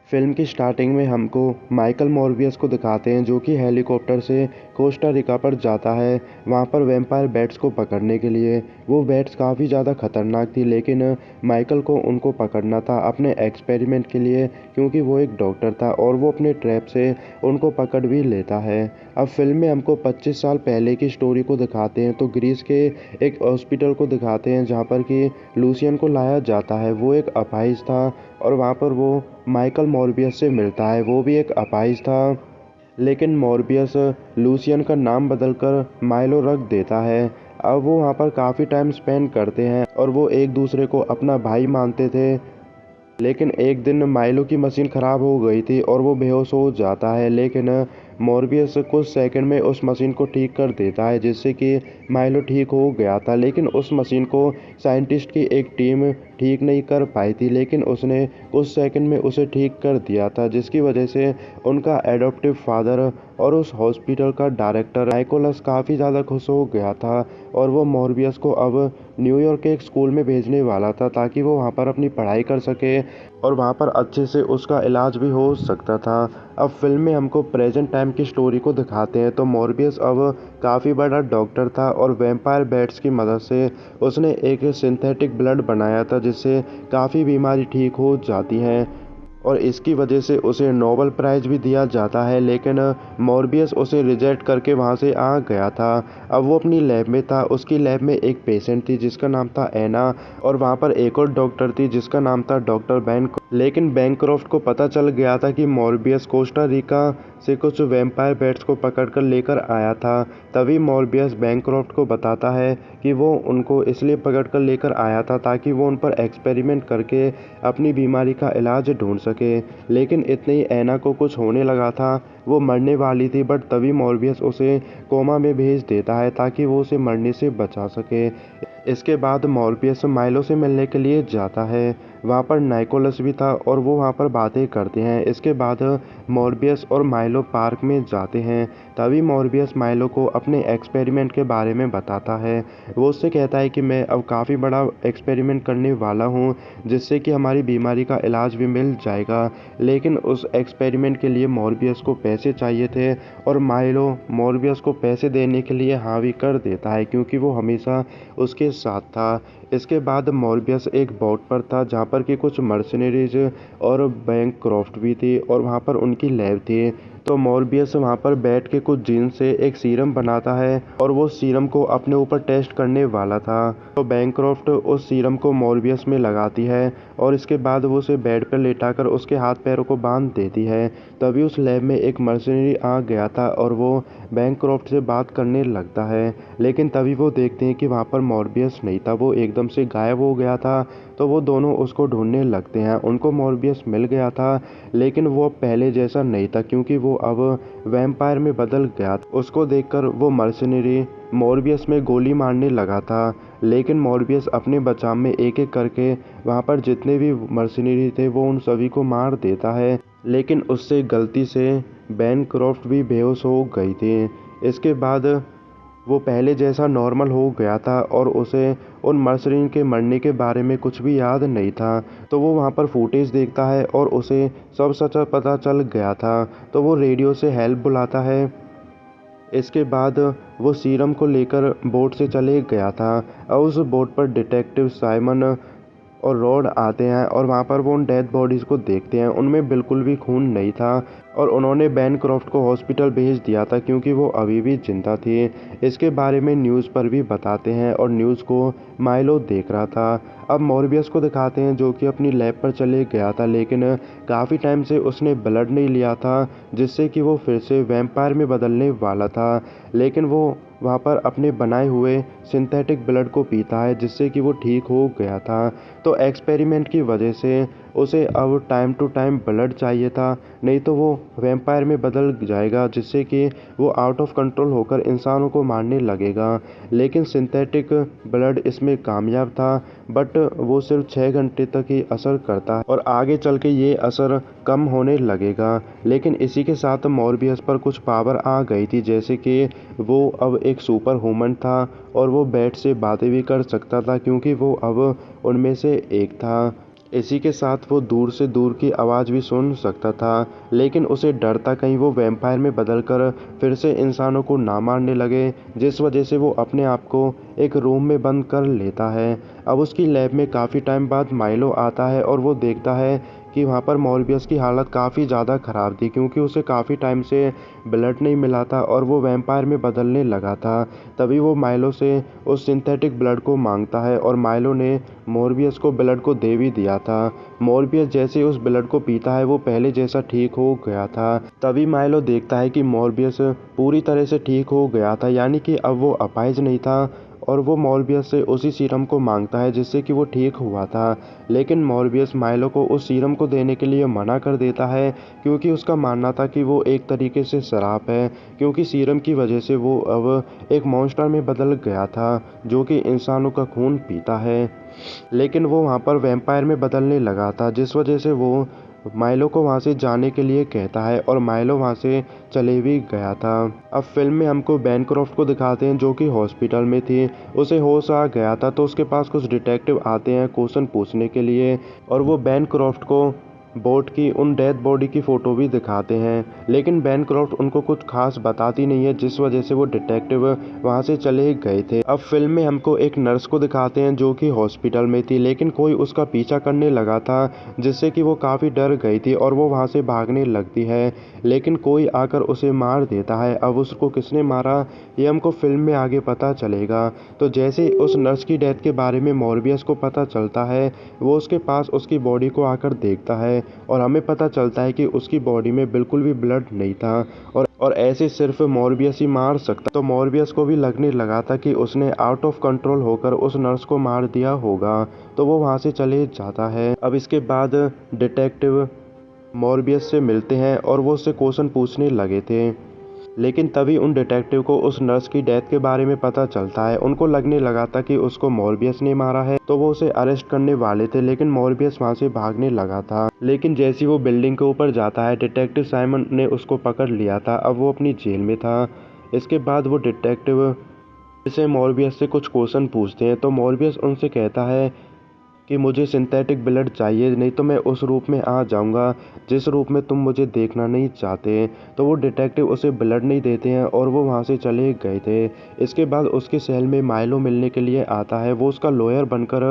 Film की starting में हमको माइकल मॉर्बियस को दिखाते हैं जो कि हेलीकॉप्टर से कोस्टा रिका पर जाता है वहाँ पर वैम्पायर बैट्स को पकड़ने के लिए। वो बैट्स काफ़ी ज़्यादा खतरनाक थी, लेकिन माइकल को उनको पकड़ना था अपने एक्सपेरिमेंट के लिए, क्योंकि वो एक डॉक्टर था और वो अपने ट्रैप से उनको पकड़ भी लेता है। अब फिल्म में हमको 25 साल पहले की स्टोरी को दिखाते हैं, तो ग्रीस के एक हॉस्पिटल को दिखाते हैं जहाँ पर कि लूसियन को लाया जाता है। वो एक अपाहिज था और वहाँ पर वो माइकल मॉर्बियस से मिलता है। वो भी एक अपाहिज था, लेकिन मॉर्बियस लूसियन का नाम बदलकर माइलो रख देता है। अब वो वहाँ पर काफ़ी टाइम स्पेंड करते हैं और वो एक दूसरे को अपना भाई मानते थे। लेकिन एक दिन माइलो की मशीन ख़राब हो गई थी और वो बेहोश हो जाता है, लेकिन मॉर्बियस कुछ सेकंड में उस मशीन को ठीक कर देता है जिससे कि माइलो ठीक हो गया था। लेकिन उस मशीन को साइंटिस्ट की एक टीम ठीक नहीं कर पाई थी, लेकिन उसने कुछ सेकंड में उसे ठीक कर दिया था, जिसकी वजह से उनका एडॉप्टिव फादर और उस हॉस्पिटल का डायरेक्टर नाइकोलस काफ़ी ज़्यादा खुश हो गया था और वो मॉर्बियस को अब न्यूयॉर्क के एक स्कूल में भेजने वाला था ताकि वो वहाँ पर अपनी पढ़ाई कर सके और वहाँ पर अच्छे से उसका इलाज भी हो सकता था। अब फिल्म में हमको प्रेजेंट टाइम की स्टोरी को दिखाते हैं, तो मॉर्बियस अब काफ़ी बड़ा डॉक्टर था और वैम्पायर बैट्स की मदद से उसने एक सिंथेटिक ब्लड बनाया था जिससे काफ़ी बीमारी ठीक हो जाती हैं और इसकी वजह से उसे नोबेल प्राइज़ भी दिया जाता है। लेकिन मॉर्बियस उसे रिजेक्ट करके वहाँ से आ गया था। अब वो अपनी लैब में था, उसकी लैब में एक पेशेंट थी जिसका नाम था एना और वहाँ पर एक और डॉक्टर थी जिसका नाम था डॉक्टर लेकिन बैंक्रॉफ्ट को पता चल गया था कि मॉर्बियस कोस्टा रिका से कुछ वैम्पायर बैट्स को पकड़कर लेकर आया था। तभी मॉर्बियस बैंक्रॉफ्ट को बताता है कि वो उनको इसलिए पकड़कर लेकर आया था ताकि वो उन पर एक्सपेरिमेंट करके अपनी बीमारी का इलाज ढूंढ सके। लेकिन इतने ही एना को कुछ होने लगा था, वो मरने वाली थी, बट तभी मॉर्बियस उसे कोमा में भेज देता है ताकि वो उसे मरने से बचा सके। इसके बाद मॉर्बियस माइलो से मिलने के लिए जाता है। वहाँ पर नाइकोलस भी था और वो वहाँ पर बातें करते हैं। इसके बाद मॉर्बियस और माइलो पार्क में जाते हैं। तभी मॉर्बियस माइलो को अपने एक्सपेरिमेंट के बारे में बताता है। वो उससे कहता है कि मैं अब काफ़ी बड़ा एक्सपेरिमेंट करने वाला हूँ जिससे कि हमारी बीमारी का इलाज भी मिल जाएगा। लेकिन उस एक्सपेरिमेंट के लिए मॉर्बियस को पैसे चाहिए थे और माइलो मॉर्बियस को पैसे देने के लिए हाँ भी कर देता है, क्योंकि वो हमेशा उसके साथ था। इसके बाद मॉर्बियस एक बोट पर था जहाँ पर कि कुछ मर्सनरीज और बैंक्रॉफ्ट भी थी और वहाँ पर उनकी लैब थी। तो मॉर्बियस वहाँ पर बैठ के कुछ जीन से एक सीरम बनाता है और वो सीरम को अपने ऊपर टेस्ट करने वाला था। तो बैंक्रॉफ्ट उस सीरम को मॉर्बियस में लगाती है और इसके बाद वो उसे बेड पर लेटाकर उसके हाथ पैरों को बांध देती है। तभी उस लैब में एक मर्सनरी आ गया था और वो बैंक्रॉफ्ट से बात करने लगता है, लेकिन तभी वो देखते हैं कि वहाँ पर मॉर्बियस नहीं था, वो एकदम से गायब हो गया था। तो वो दोनों उसको ढूंढने लगते हैं। उनको मॉर्बियस मिल गया था, लेकिन वो पहले जैसा नहीं था क्योंकि वो अब वैम्पायर में बदल गया था। उसको देखकर वो मर्सनरी मॉर्बियस में गोली मारने लगा था, लेकिन मॉर्बियस अपने बचाव में एक एक करके वहाँ पर जितने भी मर्सनरी थे वो उन सभी को मार देता है, लेकिन उससे गलती से बैनक्रॉफ्ट भी बेहोश हो गई थी। इसके बाद वो पहले जैसा नॉर्मल हो गया था और उसे उन मर्सरीन के मरने के बारे में कुछ भी याद नहीं था। तो वो वहाँ पर फुटेज देखता है और उसे सब सच पता चल गया था। तो वो रेडियो से हेल्प बुलाता है। इसके बाद वो सीरम को लेकर बोट से चले गया था। और उस बोट पर डिटेक्टिव साइमन और रॉड आते हैं और वहाँ पर वो उन डेड बॉडीज़ को देखते हैं। उनमें बिल्कुल भी खून नहीं था और उन्होंने बैनक्रॉफ्ट को हॉस्पिटल भेज दिया था क्योंकि वो अभी भी जिंदा थी। इसके बारे में न्यूज़ पर भी बताते हैं और न्यूज़ को माइलो देख रहा था। अब मॉर्बियस को दिखाते हैं जो कि अपनी लैब पर चले गया था, लेकिन काफ़ी टाइम से उसने ब्लड नहीं लिया था जिससे कि वो फिर से वैम्पायर में बदलने वाला था। लेकिन वो वहाँ पर अपने बनाए हुए सिंथेटिक ब्लड को पीता है जिससे कि वो ठीक हो गया था। तो एक्सपेरिमेंट की वजह से उसे अब टाइम टू टाइम ब्लड चाहिए था, नहीं तो वो वैम्पायर में बदल जाएगा जिससे कि वो आउट ऑफ कंट्रोल होकर इंसानों को मारने लगेगा। लेकिन सिंथेटिक ब्लड इसमें कामयाब था, बट वो सिर्फ 6 घंटे तक ही असर करता है और आगे चल के ये असर कम होने लगेगा। लेकिन इसी के साथ मॉर्बियस पर कुछ पावर आ गई थी, जैसे कि वो अब एक सुपर ह्यूमन था और वो बैट से बातें भी कर सकता था क्योंकि वो अब उनमें से एक था। इसी के साथ वो दूर से दूर की आवाज़ भी सुन सकता था, लेकिन उसे डर था कहीं वो वैम्पायर में बदलकर फिर से इंसानों को ना मारने लगे, जिस वजह से वो अपने आप को एक रूम में बंद कर लेता है। अब उसकी लैब में काफ़ी टाइम बाद माइलो आता है और वो देखता है कि वहाँ पर मॉर्बियस की हालत काफ़ी ज़्यादा ख़राब थी, क्योंकि उसे काफ़ी टाइम से ब्लड नहीं मिला था और वो वैम्पायर में बदलने लगा था। तभी वो माइलो से उस सिंथेटिक ब्लड को मांगता है और माइलो ने मॉर्बियस को ब्लड को दे भी दिया था। मॉर्बियस जैसे उस ब्लड को पीता है वो पहले जैसा ठीक हो गया था। तभी माइलो देखता है कि मॉर्बियस पूरी तरह से ठीक हो गया था, यानी कि अब वो अपाहिज नहीं था, और वो मॉर्बियस से उसी सीरम को मांगता है जिससे कि वो ठीक हुआ था। लेकिन मॉर्बियस माइलो को उस सीरम को देने के लिए मना कर देता है, क्योंकि उसका मानना था कि वो एक तरीके से श्राप है, क्योंकि सीरम की वजह से वो अब एक मॉन्स्टर में बदल गया था जो कि इंसानों का खून पीता है। लेकिन वो वहाँ पर वैम्पायर में बदलने लगा था, जिस वजह से वो माइलो को वहाँ से जाने के लिए कहता है और माइलो वहाँ से चले भी गया था। अब फिल्म में हमको बैनक्रॉफ्ट को दिखाते हैं जो कि हॉस्पिटल में थी। उसे होश आ गया था तो उसके पास कुछ डिटेक्टिव आते हैं क्वेश्चन पूछने के लिए, और वो बैनक्रॉफ्ट को बोट की उन डेथ बॉडी की फ़ोटो भी दिखाते हैं, लेकिन बैनक्रॉफ्ट उनको कुछ खास बताती नहीं है, जिस वजह से वो डिटेक्टिव वहाँ से चले गए थे। अब फिल्म में हमको एक नर्स को दिखाते हैं जो कि हॉस्पिटल में थी, लेकिन कोई उसका पीछा करने लगा था, जिससे कि वो काफ़ी डर गई थी और वो वहाँ से भागने लगती है, लेकिन कोई आकर उसे मार देता है। अब उसको किसने मारा ये हमको फिल्म में आगे पता चलेगा। तो जैसे उस नर्स की डेथ के बारे में मॉर्बियस को पता चलता है, वो उसके पास उसकी बॉडी को आकर देखता है और हमें पता चलता है कि उसकी बॉडी में बिल्कुल भी ब्लड नहीं था, और ऐसे सिर्फ मॉर्बियस ही मार सकता। तो मॉर्बियस को भी लगने लगा था कि उसने आउट ऑफ कंट्रोल होकर उस नर्स को मार दिया होगा, तो वो वहाँ से चले जाता है। अब इसके बाद डिटेक्टिव मॉर्बियस से मिलते हैं और वो उससे क्वेश्चन पूछने लगे थे, लेकिन तभी उन डिटेक्टिव को उस नर्स की डेथ के बारे में पता चलता है। उनको लगने लगा था कि उसको मॉर्बियस ने मारा है, तो वो उसे अरेस्ट करने वाले थे, लेकिन मॉर्बियस वहाँ से भागने लगा था। लेकिन जैसे वो बिल्डिंग के ऊपर जाता है, डिटेक्टिव साइमन ने उसको पकड़ लिया था। अब वो अपनी जेल में था। इसके बाद वो डिटेक्टिव से मॉर्बियस से कुछ क्वेश्चन पूछते हैं, तो मॉर्बियस उनसे कहता है कि मुझे सिंथेटिक ब्लड चाहिए, नहीं तो मैं उस रूप में आ जाऊंगा जिस रूप में तुम मुझे देखना नहीं चाहते। तो वो डिटेक्टिव उसे ब्लड नहीं देते हैं और वो वहाँ से चले गए थे। इसके बाद उसके सेल में माइलो मिलने के लिए आता है। वो उसका लॉयर बनकर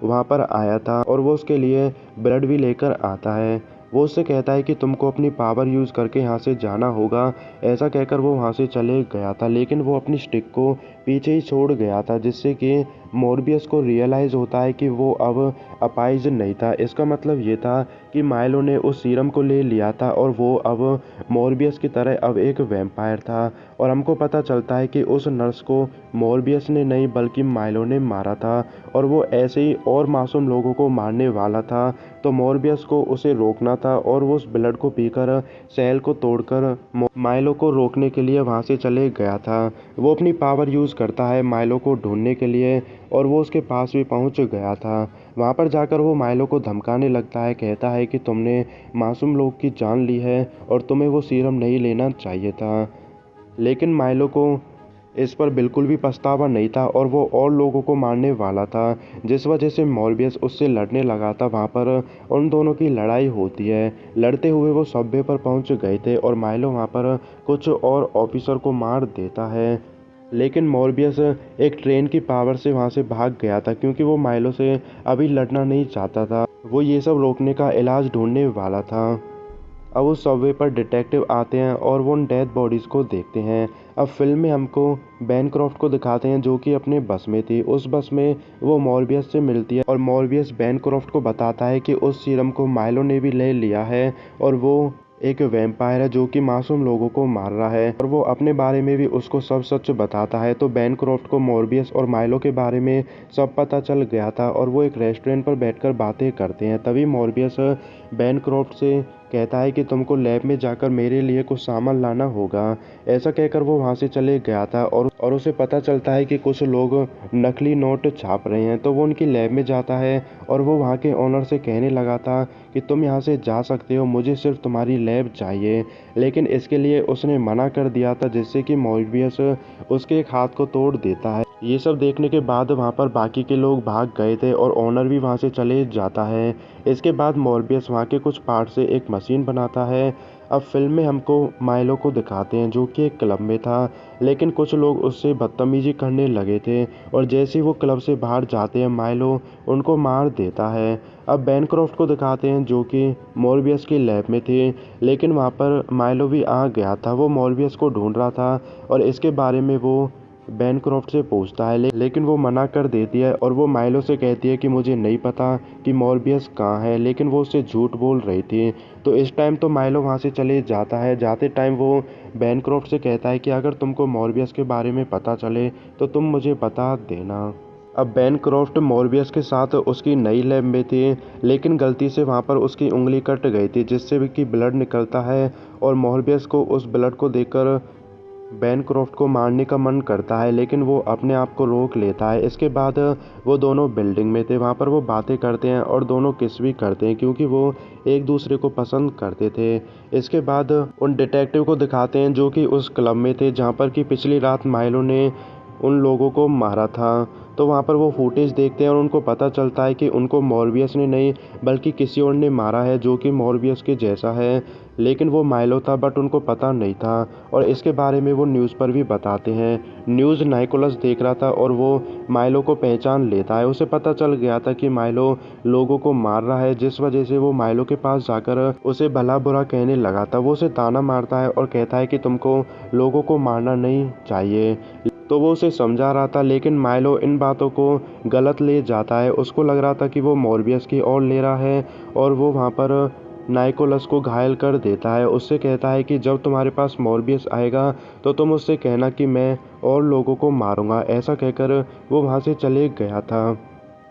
वहाँ पर आया था और वो उसके लिए ब्लड भी लेकर आता है। वो उससे कहता है कि तुमको अपनी पावर यूज़ करके यहाँ से जाना होगा। ऐसा कहकर वो वहाँ से चले गया था, लेकिन वो अपनी स्टिक को पीछे ही छोड़ गया था, जिससे कि मॉर्बियस को रियलाइज़ होता है कि वो अब अपाहिज नहीं था। इसका मतलब ये था कि माइलो ने उस सीरम को ले लिया था और वो अब मॉर्बियस की तरह अब एक वैम्पायर था। और हमको पता चलता है कि उस नर्स को मॉर्बियस ने नहीं बल्कि माइलो ने मारा था, और वो ऐसे ही और मासूम लोगों को मारने वाला था। तो मॉर्बियस को उसे रोकना था और वो उस ब्लड को पीकर सेल को तोड़कर माइलो को रोकने के लिए वहाँ से चले गया था। वो अपनी पावर यूज़ करता है माइलो को ढूंढने के लिए, और वो उसके पास भी पहुँच गया था। वहाँ पर जाकर वो माइलो को धमकाने लगता है, कहता है कि तुमने मासूम लोग की जान ली है और तुम्हें वो सीरम नहीं लेना चाहिए था। लेकिन माइलो को इस पर बिल्कुल भी पछतावा नहीं था और वो और लोगों को मारने वाला था, जिस वजह से मॉर्बियस उससे लड़ने लगा था। वहाँ पर उन दोनों की लड़ाई होती है। लड़ते हुए वो सबवे पर पहुँच गए थे और माइलो वहाँ पर कुछ और ऑफिसर को मार देता है, लेकिन मॉर्बियस एक ट्रेन की पावर से वहाँ से भाग गया था, क्योंकि वो माइलो से अभी लड़ना नहीं चाहता था। वो ये सब रोकने का इलाज ढूंढने वाला था। अब उस सबवे पर डिटेक्टिव आते हैं और वो उन डेथ बॉडीज़ को देखते हैं। अब फिल्म में हमको बैनक्रॉफ्ट को दिखाते हैं जो कि अपने बस में थी। उस बस में वो मॉर्बियस से मिलती है और मॉर्बियस बैनक्रॉफ्ट को बताता है कि उस सीरम को माइलो ने भी ले लिया है और वो एक वैम्पायर है जो कि मासूम लोगों को मार रहा है, और वो अपने बारे में भी उसको सब सच बताता है। तो बैनक्रॉफ्ट को मॉर्बियस और माइलो के बारे में सब पता चल गया था और वो एक रेस्टोरेंट पर बैठकर बातें करते हैं। तभी मॉर्बियस बैनक्रॉफ्ट से कहता है कि तुमको लैब में जाकर मेरे लिए कुछ सामान लाना होगा। ऐसा कहकर वो वहाँ से चले गया था और उसे पता चलता है कि कुछ लोग नकली नोट छाप रहे हैं। तो वो उनकी लैब में जाता है और वो वहाँ के ओनर से कहने लगा था कि तुम यहाँ से जा सकते हो, मुझे सिर्फ तुम्हारी लैब चाहिए। लेकिन इसके लिए उसने मना कर दिया था, जिससे कि मॉर्बियस उसके एक हाथ को तोड़ देता है ये सब देखने के बाद वहाँ पर बाकी के लोग भाग गए थे और ओनर भी वहाँ से चले जाता है। इसके बाद मॉर्बियस वहाँ के कुछ पार्ट से एक मशीन बनाता है। अब फिल्म में हमको माइलो को दिखाते हैं जो कि एक क्लब में था, लेकिन कुछ लोग उससे बदतमीजी करने लगे थे और जैसे ही वो क्लब से बाहर जाते हैं माइलो उनको मार देता है। अब बैनक्रॉफ्ट को दिखाते हैं जो कि मॉर्बियस की लैब में थे, लेकिन वहाँ पर माइलो भी आ गया था। वो मॉर्बियस को ढूंढ रहा था और इसके बारे में वो बैनक्रॉफ्ट से पूछता है, लेकिन वो मना कर देती है और वो माइलो से कहती है कि मुझे नहीं पता कि मॉर्बियस कहाँ है, लेकिन वो उससे झूठ बोल रही थी। तो इस टाइम तो माइलो वहाँ से चले जाता है। जाते टाइम वो बैनक्रॉफ्ट से कहता है कि अगर तुमको मॉर्बियस के बारे में पता चले तो तुम मुझे बता देना। अब बैनक्रॉफ्ट मॉर्बियस के साथ उसकी नई लैब में थे, लेकिन गलती से वहाँ पर उसकी उंगली कट गई थी जिससे भी कि ब्लड निकलता है और मॉर्बियस को उस ब्लड को देखकर बैनक्रॉफ्ट को मारने का मन करता है, लेकिन वो अपने आप को रोक लेता है। इसके बाद वो दोनों बिल्डिंग में थे, वहाँ पर वो बातें करते हैं और दोनों किस भी करते हैं क्योंकि वो एक दूसरे को पसंद करते थे। इसके बाद उन डिटेक्टिव को दिखाते हैं जो कि उस क्लब में थे जहाँ पर कि पिछली रात माइलो ने उन लोगों को मारा था। तो वहाँ पर वो फुटेज देखते हैं और उनको पता चलता है कि उनको मॉर्बियस ने नहीं बल्कि किसी और ने मारा है जो कि मॉर्बियस के जैसा है, लेकिन वो माइलो था बट उनको पता नहीं था। और इसके बारे में वो न्यूज़ पर भी बताते हैं। न्यूज़ नाइकोलस देख रहा था और वो माइलो को पहचान लेता है। उसे पता चल गया था कि माइलो लोगों को मार रहा है, जिस वजह से वो माइलो के पास जाकर उसे भला बुरा कहने लगा था। वो उसे ताना मारता है और कहता है कि तुमको लोगों को मारना नहीं चाहिए। तो वो उसे समझा रहा था, लेकिन माइलो इन बातों को गलत ले जाता है। उसको लग रहा था कि वो मॉर्बियस की ओर ले रहा है और वो वहाँ पर नाइकोलस को घायल कर देता है। उससे कहता है कि जब तुम्हारे पास मॉर्बियस आएगा तो तुम उससे कहना कि मैं और लोगों को मारूंगा। ऐसा कहकर वो वहाँ से चले गया था।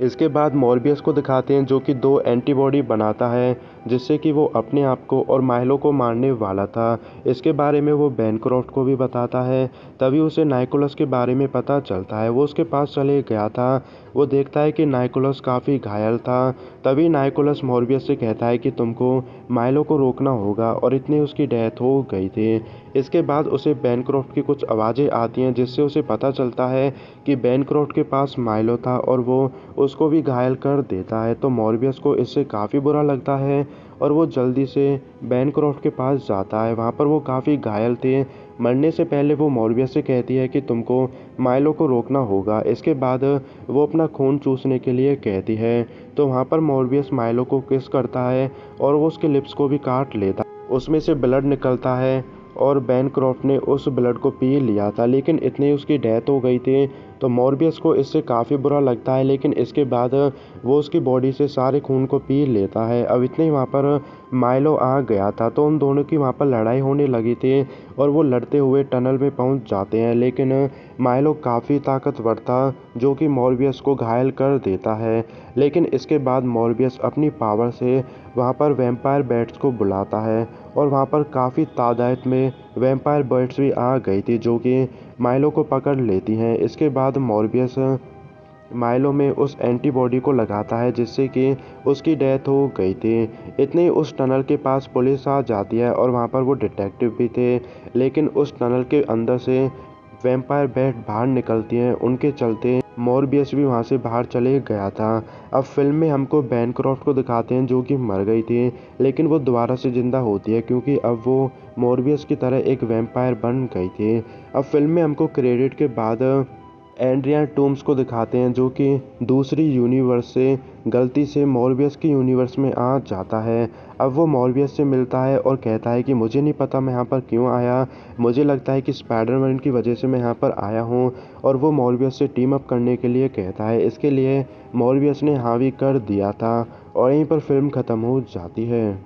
इसके बाद मॉर्बियस को दिखाते हैं जो कि दो एंटीबॉडी बनाता है जिससे कि वो अपने आप को और माइलो को मारने वाला था। इसके बारे में वो बैनक्रॉफ्ट को भी बताता है। तभी उसे नाइकोलस के बारे में पता चलता है। वो उसके पास चले गया था। वो देखता है कि नाइकोलस काफ़ी घायल था। तभी नाइकोलस मॉर्बियस से कहता है कि तुमको माइलो को रोकना होगा और इतनी उसकी डेथ हो गई थी। इसके बाद उसे बैनक्रॉफ्ट की कुछ आवाज़ें आती हैं जिससे उसे पता चलता है कि बैनक्रॉफ्ट के पास माइलो था और वो उसको भी घायल कर देता है। तो मॉर्बियस को इससे काफ़ी बुरा लगता है और वो जल्दी से बैनक्रॉफ्ट के पास जाता है। वहाँ पर वो काफ़ी घायल थे। मरने से पहले वो मॉर्बियस से कहती है कि तुमको माइलो को रोकना होगा। इसके बाद वो अपना खून चूसने के लिए कहती है। तो वहाँ पर मॉर्बियस माइलो को किस करता है और वो उसके लिप्स को भी काट लेता है। उसमें से ब्लड निकलता है और बैनक्रॉफ्ट ने उस ब्लड को पी लिया था, लेकिन इतनी उसकी डेथ हो गई थी। तो मॉर्बियस को इससे काफ़ी बुरा लगता है, लेकिन इसके बाद वो उसकी बॉडी से सारे खून को पी लेता है। अब इतने ही वहाँ पर माइलो आ गया था, तो उन दोनों की वहाँ पर लड़ाई होने लगी थी और वो लड़ते हुए टनल में पहुँच जाते हैं। लेकिन माइलो काफ़ी ताकतवर था जो कि मॉर्बियस को घायल कर देता है। लेकिन इसके बाद मॉर्बियस अपनी पावर से वहाँ पर वैम्पायर बैट्स को बुलाता है और वहाँ पर काफ़ी तादाद में वैम्पायर बैट्स भी आ गई थी जो कि माइलो को पकड़ लेती हैं। इसके बाद मॉर्बियस माइलो में उस एंटीबॉडी को लगाता है जिससे कि उसकी डेथ हो गई थी। इतने ही उस टनल के पास पुलिस आ जाती है और वहाँ पर वो डिटेक्टिव भी थे, लेकिन उस टनल के अंदर से वैम्पायर बैट बाहर निकलती हैं। उनके चलते मॉर्बियस भी वहाँ से बाहर चले गया था। अब फिल्म में हमको बैनक्रॉफ्ट को दिखाते हैं जो कि मर गई थी, लेकिन वो दोबारा से ज़िंदा होती है क्योंकि अब वो मॉर्बियस की तरह एक वैम्पायर बन गई थी। अब फिल्म में हमको क्रेडिट के बाद एंड्रिया टूम्स को दिखाते हैं जो कि दूसरी यूनिवर्स से गलती से मॉर्बियस की यूनिवर्स में आ जाता है। अब वो मॉर्बियस से मिलता है और कहता है कि मुझे नहीं पता मैं यहाँ पर क्यों आया, मुझे लगता है कि स्पाइडरमैन की वजह से मैं यहाँ पर आया हूँ। और वो मॉर्बियस से टीम अप करने के लिए कहता है। इसके लिए मॉर्बियस ने हाँ भी कर दिया था और यहीं पर फिल्म ख़त्म हो जाती है।